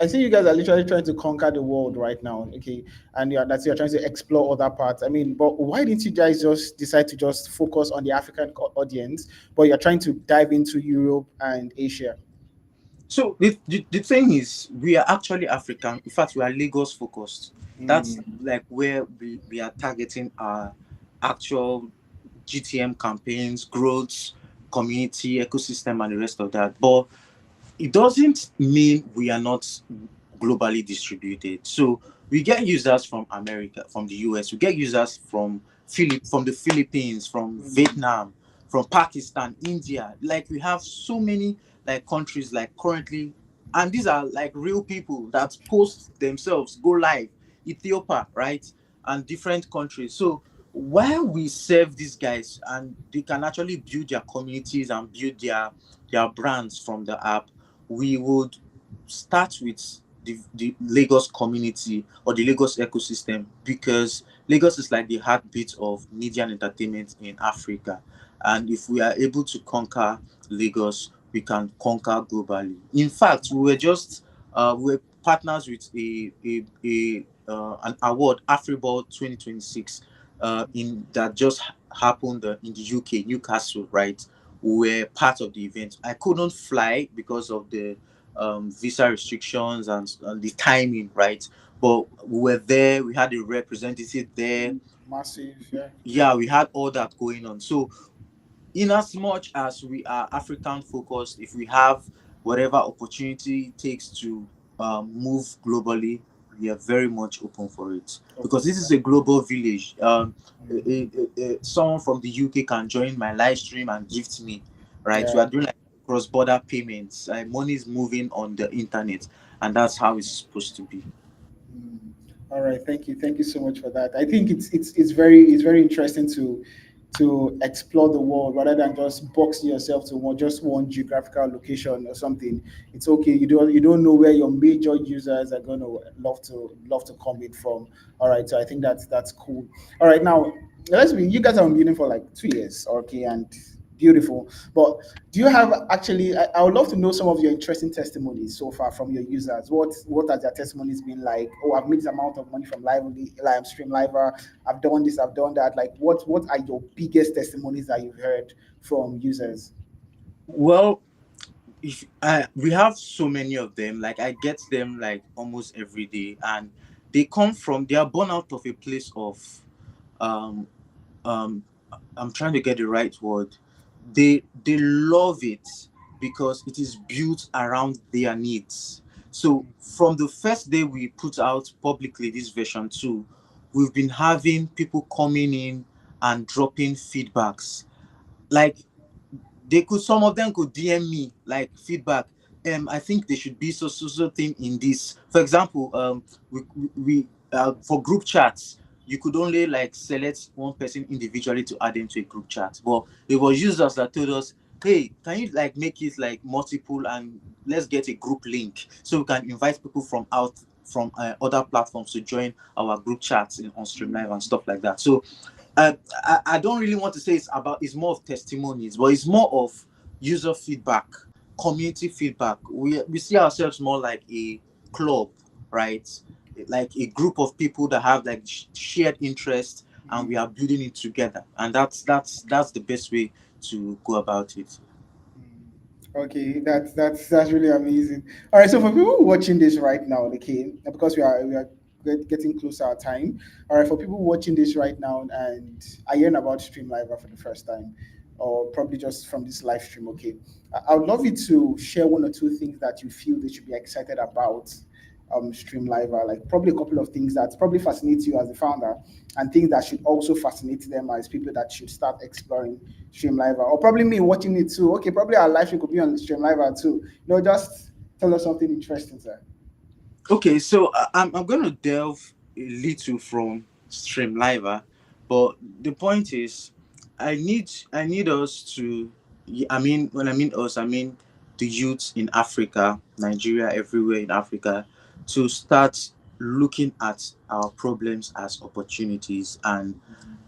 I see you guys are literally trying to conquer the world right now, okay? And you're trying to explore other parts. I mean, but why didn't you guys just decide to just focus on the African audience, but you're trying to dive into Europe and Asia? So the thing is, we are actually African. In fact, we are Lagos focused. That's Mm. like where we are targeting our actual GTM campaigns, growth, community, ecosystem, and the rest of that. But it doesn't mean we are not globally distributed. So we get users from America, from the US, we get users from the Philippines, from Vietnam, from Pakistan, India. Like we have so many like countries like currently, and these are like real people that post themselves, go live, Ethiopia, right? And different countries. So while we serve these guys and they can actually build their communities and build their brands from the app, we would start with the Lagos community or the Lagos ecosystem, because Lagos is like the heartbeat of media and entertainment in Africa. And if we are able to conquer Lagos, we can conquer globally. In fact, we were partners with a an award, Afriball 2026, in that just happened in the UK, Newcastle, right? We were part of the event. I couldn't fly because of the visa restrictions and the timing, right? But we were there. We had a representative there. Massive, yeah. Yeah, we had all that going on. So in as much as we are African focused, if we have whatever opportunity it takes to move globally, we are very much open for it, Open because for this is that. a global village. Mm. Someone from the UK can join my live stream and gift me, right? We Yeah. are doing like cross-border payments. Money is moving on the internet, and that's how it's supposed to be. Mm. All right, thank you so much for that. I think it's very interesting to explore the world rather than just box yourself to just one geographical location or something. It's okay. You don't know where your major users are going to love to come in from. All right, so I think that's cool. All right, now let's be. You guys have been building for like 2 years, okay, and beautiful. But do you have actually? I would love to know some of your interesting testimonies so far from your users. What has their testimonies been like? Oh, I've made this amount of money from Streamlivr. I've done this. I've done that. Like, what are your biggest testimonies that you've heard from users? Well, if we have so many of them, like I get them like almost every day, and they are born out of a place of um um I'm trying to get the right word. They love it because it is built around their needs. So from the first day we put out publicly this version 2, we've been having people coming in and dropping feedbacks. Like, some of them could DM me like feedback. I think they should be so thing in this. For example, for group chats, you could only like select one person individually to add them to a group chat. But it was users that told us, hey, can you like make it like multiple, and let's get a group link so we can invite people from other platforms to join our group chats on Streamlive and stuff like that. So I don't really want to say it's more of testimonies, but it's more of user feedback, community feedback. We see ourselves more like a club, right? Like a group of people that have like shared interest, and we are building it together, and that's the best way to go about it. Okay, that's really amazing. All right, so for people watching this right now, okay, because we are getting closer our time. All right, for people watching this right now and are hearing about Streamlivr for the first time, or probably just from this live stream, okay, I would love you to share one or two things that you feel they should be excited about Streamlivr, like probably a couple of things that probably fascinate you as the founder, and things that should also fascinate them as people that should start exploring Streamlivr, or probably me watching it too. Okay, probably our live stream could be on Streamlivr too. Just tell us something interesting, sir. Okay, so I'm going to delve a little from Streamliver, but the point is, I need us to. I mean, when I mean us, I mean the youths in Africa, Nigeria, everywhere in Africa, to start looking at our problems as opportunities. And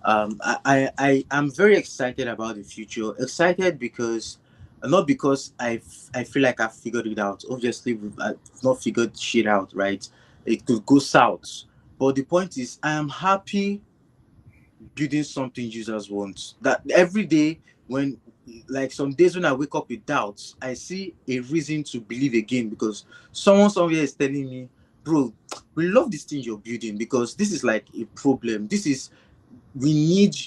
I am very excited about the future. Excited because, not because I feel like I've figured it out. Obviously, I've not figured shit out, right? It could go south. But the point is, I am happy building something users want. That every day, when like some days when I wake up with doubts, I see a reason to believe again, because someone somewhere is telling me, bro, we love this thing you're building, because this is like a problem. This is we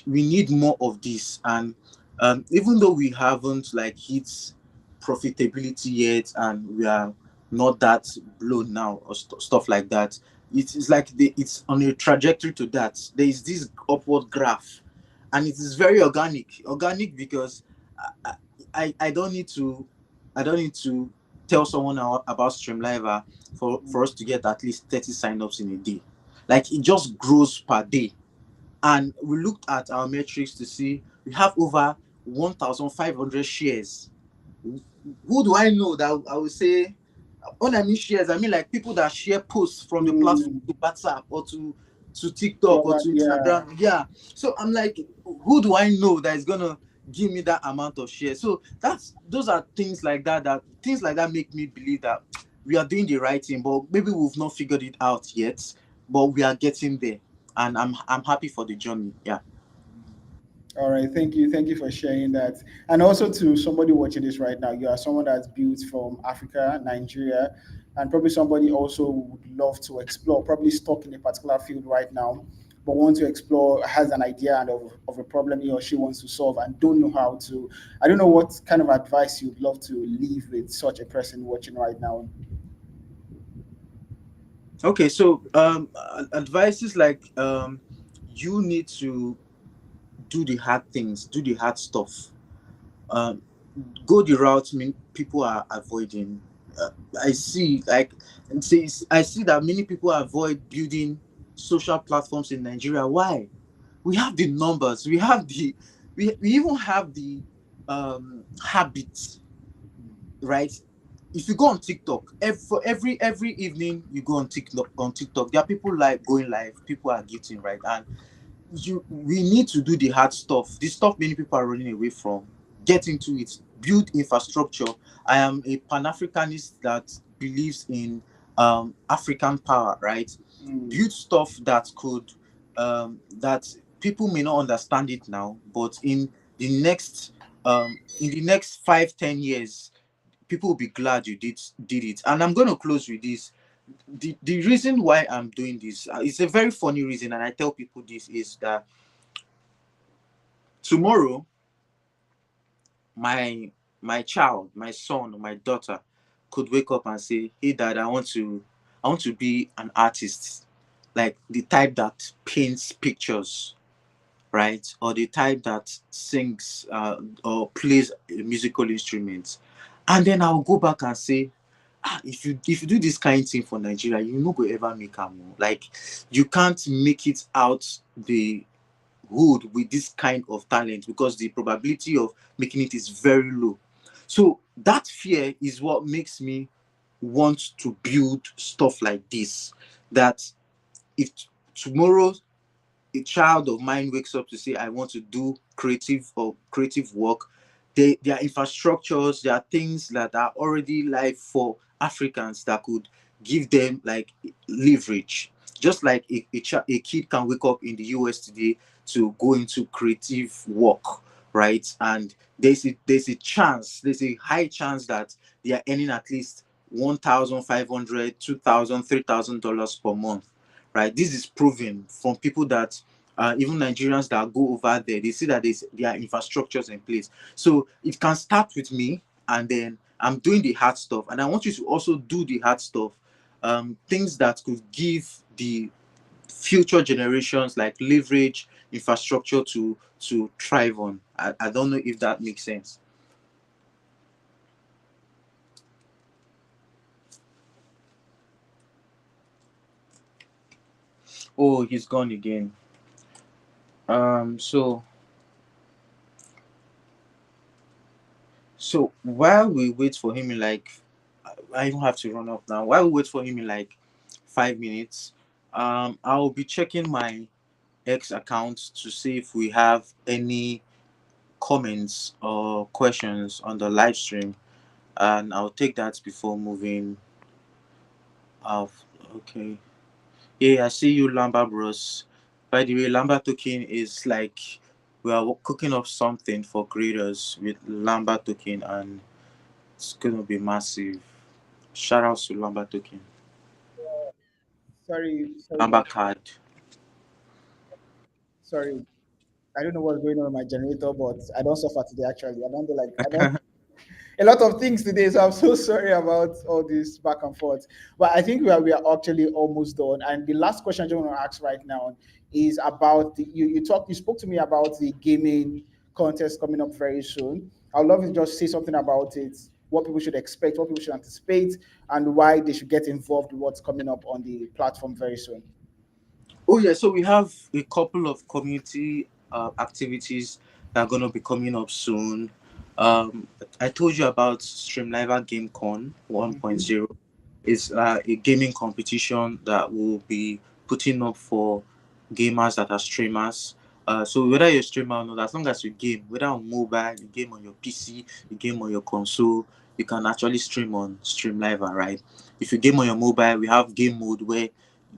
need more of this. And even though we haven't like hit profitability yet, and we are not that blown now, or stuff like that, it's like it's on a trajectory to that. There is this upward graph, and it is very organic, because i I don't need to, tell someone about Streamliver for us to get at least 30 signups in a day. Like, it just grows per day. And we looked at our metrics to see we have over 1,500 shares. who do I know that I would say, when I mean shares, I mean like people that share posts from the platform Mm, to WhatsApp or to TikTok or yeah, to yeah. Instagram. Yeah. So I'm like, who do I know that is gonna give me that amount of shares? So those are things like that, things like that make me believe that we are doing the right thing, but maybe we've not figured it out yet, but we are getting there. And I'm happy for the journey. Yeah. All right, thank you for sharing that. And also to somebody watching this right now, you are someone that's built from Africa, Nigeria, and probably somebody also would love to explore, probably stuck in a particular field right now, but want to explore, has an idea and of a problem he or she wants to solve and don't know how to. I don't know what kind of advice you'd love to leave with such a person watching right now. Okay, so advice is like, you need to do the hard things, do the hard stuff. Um, Go the route people are avoiding. Uh, I see, like, I see that many people avoid building social platforms in Nigeria. Why? We have the numbers, we have we even have the habits, right? If you go on TikTok, for every evening you go on TikTok, there are people like going live, people are gifting, right? And we need to do the hard stuff, the stuff many people are running away from. Get into it, build infrastructure. I am a pan-Africanist that believes in African power, right? Mm. Build stuff that could that people may not understand it now, but in the next 5-10 years, people will be glad you did it. And I'm going to close with this. The reason why I'm doing this, it's a very funny reason, and I tell people this, is that tomorrow my my child, my son or my daughter could wake up and say, hey dad, I want to be an artist, like the type that paints pictures, right? Or the type that sings or plays a musical instrument. And then I'll go back and say, if you do this kind of thing for Nigeria, you no go ever make am o. Like, you can't make it out the hood with this kind of talent, because the probability of making it is very low. So that fear is what makes me want to build stuff like this. That if tomorrow a child of mine wakes up to say, I want to do creative work, there are infrastructures, there are things that are already live for Africans that could give them like leverage. Just like a kid can wake up in the US today to go into creative work, right? And there's a high chance that they are earning at least 1,500, 2,000, $3,000 per month, right? This is proven from people that even Nigerians that go over there, they see that there are infrastructures in place. So it can start with me, and then I'm doing the hard stuff. And I want you to also do the hard stuff, things that could give the future generations like leverage, infrastructure to thrive on. I don't know if that makes sense. Oh, he's gone again. So while we wait for him in like, I even have to run off now. While we wait for him in like 5 minutes, I'll be checking my X account to see if we have any comments or questions on the live stream, and I'll take that before moving off. Okay. Yeah, I see you, Lamba Bros. By the way, Lamba token is like, we are cooking up something for creators with Lamba token, and it's gonna be massive. Shout out to Lamba token, Sorry, Lamba card. sorry. I don't know what's going on with my generator, but I don't suffer today. Actually, I don't do like I don't a lot of things today. So I'm so sorry about all this back and forth. But I think we are actually almost done. And the last question I just want to ask right now is about you spoke to me about the gaming contest coming up very soon. I'd love to just say something about it, what people should expect, what people should anticipate, and why they should get involved with what's coming up on the platform very soon. Oh yeah, so we have a couple of community activities that are gonna be coming up soon. Um, I told you about Streamlivr GameCon Mhm. 1.0. It's a gaming competition that will be putting up for gamers that are streamers. So whether you're a streamer or not, as long as you game, whether on mobile, you game on your PC, you game on your console, you can actually stream on Streamlivr, right? If you game on your mobile, we have game mode where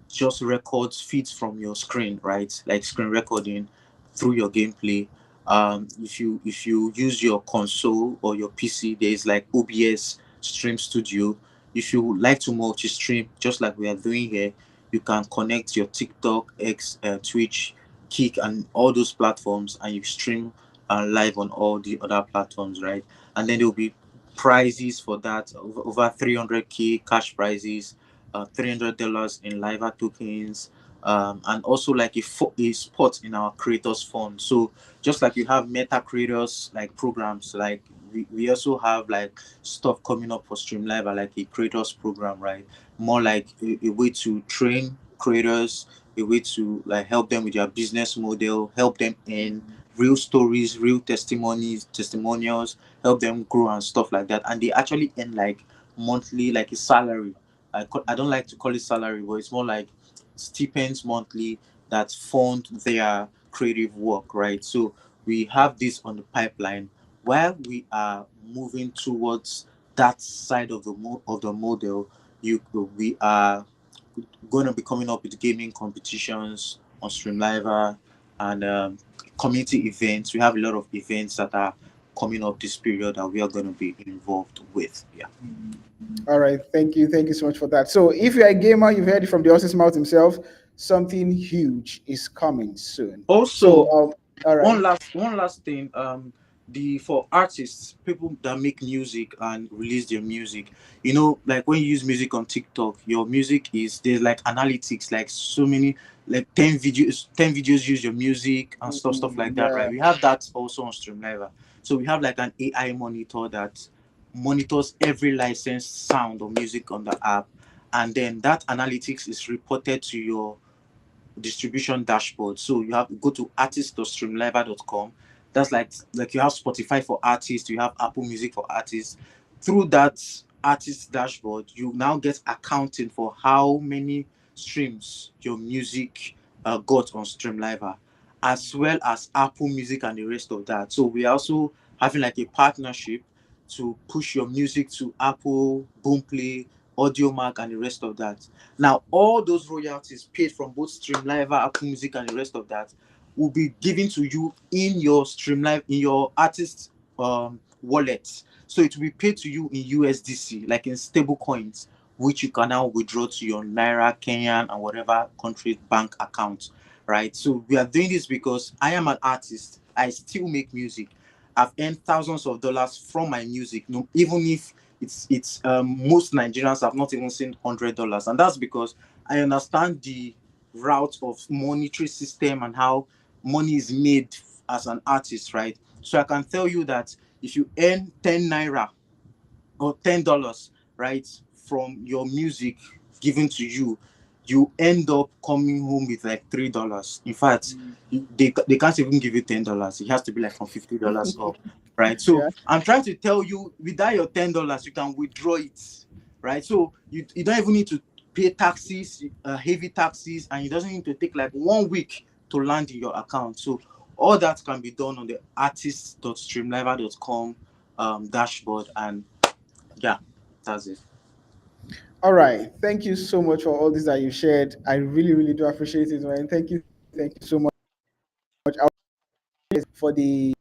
just records feeds from your screen, right? Like screen recording through your gameplay. If you use your console or your PC, there is like OBS Stream Studio. If you like to multi-stream, just like we are doing here, you can connect your TikTok, X, Twitch, Kick, and all those platforms, and you stream live on all the other platforms, right? And then there will be prizes for that, over 300k cash prizes, $300 in live tokens, and also like a spot in our creators fund. So just like you have meta creators like programs, like we also have like stuff coming up for Streamlivr, like a creators program, right? More like a way to train creators, a way to like help them with their business model, help them in real stories, real testimonies, testimonials, help them grow and stuff like that. And they actually earn like monthly, like a salary. I don't like to call it salary, but it's more like stipends monthly that fund their creative work, right? So we have this on the pipeline while we are moving towards that side of the model. You We are going to be coming up with gaming competitions on Streamlivr and community events. We have a lot of events that are coming up this period that we are going to be involved with. Yeah. All right, thank you so much for that. So, if you're a gamer, you've heard it from the horse's mouth himself. Something huge is coming soon. So, Also, all right. one last thing, the for artists, people that make music and release their music, like when you use music on TikTok, your music is there's like analytics, like so many, like 10 videos use your music and stuff like that, right? Yeah. We have that also on Streamlivr. So we have like an AI monitor that monitors every licensed sound or music on the app, and then that analytics is reported to your distribution dashboard. So you have to go to artist.streamlivr.com. That's like you have Spotify for artists, you have Apple Music for artists. Through that artist dashboard, you now get accounting for how many streams your music got on Streamlivr, as well as Apple Music and the rest of that. So we are also having like a partnership to push your music to Apple, Boomplay, Audiomack, and the rest of that. Now, all those royalties paid from both Streamlivr, Apple Music, and the rest of that will be given to you in your Streamlive, in your artist wallet. So it will be paid to you in USDC, like in stable coins, which you can now withdraw to your Naira, Kenyan, and whatever country bank account, right? So we are doing this because I am an artist. I still make music. I've earned thousands of dollars from my music, no, even if it's most Nigerians have not even seen $100, and that's because I understand the route of monetary system and how money is made as an artist, right? So I can tell you that if you earn 10 naira or $10, right, from your music given to you, you end up coming home with like $3. In fact, they can't even give you $10. It has to be like from $50 up, right? So Yeah. I'm trying to tell you, with that your $10, you can withdraw it, right? So you don't even need to pay taxes, heavy taxes, and it doesn't need to take like 1 week to land in your account. So all that can be done on the artist.streamlivr.com dashboard, and yeah, that's it. All right. Thank you so much for all this that you shared. I really, really do appreciate it, man. Thank you so much. For the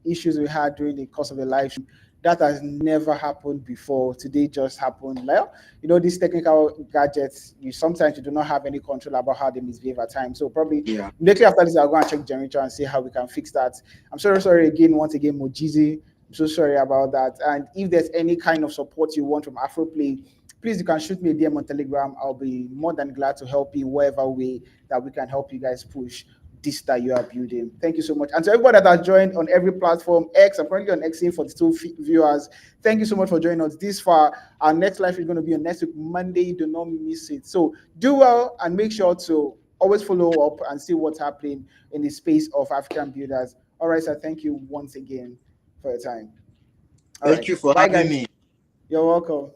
issues we had during the course of the live stream. That has never happened before. Today just happened. Like, these technical gadgets, you do not have any control about how they misbehave at times. So probably Yeah. immediately after this, I'll go and check generator and see how we can fix that. I'm sorry again, once again, Mojizi. I'm so sorry about that. And if there's any kind of support you want from Afroplay, please you can shoot me a DM on Telegram. I'll be more than glad to help you whatever way that we can help you guys push this that you are building. Thank you so much. And to everybody that has joined on every platform, X, I'm currently on X for the two viewers. Thank you so much for joining us this far. Our next live is going to be on next week, Monday. Do not miss it. So do well and make sure to always follow up and see what's happening in the space of African builders. All right, sir. Thank you once again for your time. All right. Thank you for Bye, having guys. me. You're welcome.